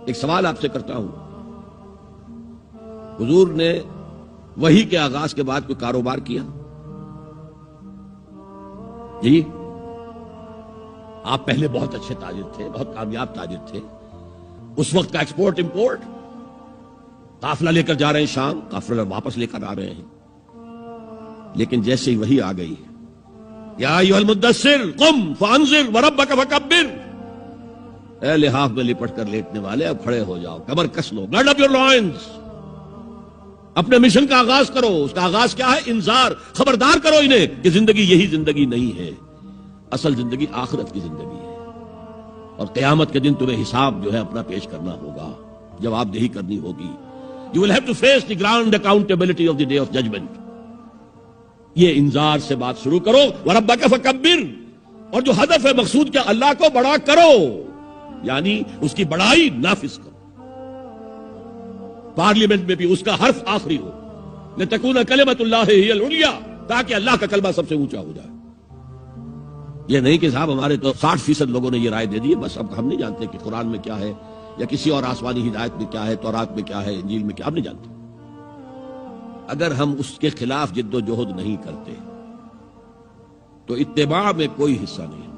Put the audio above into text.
ایک سوال آپ سے کرتا ہوں، حضور نے وحی کے آغاز کے بعد کوئی کاروبار کیا؟ جی، آپ پہلے بہت اچھے تاجر تھے، بہت کامیاب تاجر تھے، اس وقت کا ایکسپورٹ امپورٹ، قافلہ لے کر جا رہے ہیں شام، قافلہ واپس لے کر آ رہے ہیں، لیکن جیسے ہی وحی آ گئی، یا ایھا المدثر قم فانذر وربک فکبر، اے لحاف میں لپٹ کر لیٹنے والے اب کھڑے ہو جاؤ، کمر کس لو، گارڈ اپ یور لائنز، اپنے مشن کا آغاز کرو۔ اس کا آغاز کیا ہے؟ انذار، خبردار کرو انہیں کہ زندگی یہی زندگی نہیں ہے، اصل زندگی آخرت کی زندگی ہے، اور قیامت کے دن تمہیں حساب جو ہے اپنا پیش کرنا ہوگا، جواب دہی کرنی ہوگی۔ You will have to face the grand accountability of the day of judgment۔ یہ انذار سے بات شروع کرو، وَرَبَّكَ فَكَبِّرْ، اور جو ہدف ہے مقصود کیا؟ اللہ کو بڑا کرو، یعنی اس کی بڑائی نافذ کرو، پارلیمنٹ میں بھی اس کا حرف آخری ہو، لِتَكُونَ كَلِمَةُ اللَّهِ هِيَ الْعُلْيَا، تاکہ اللہ کا کلمہ سب سے اونچا ہو جائے۔ یہ نہیں کہ صاحب ہمارے تو 60% لوگوں نے یہ رائے دے دی، بس اب ہم نہیں جانتے کہ قرآن میں کیا ہے یا کسی اور آسمانی ہدایت میں کیا ہے، تورات میں کیا ہے، انجیل میں کیا، ہم نہیں جانتے۔ اگر ہم اس کے خلاف جد و جہد نہیں کرتے تو اتباع میں کوئی حصہ نہیں۔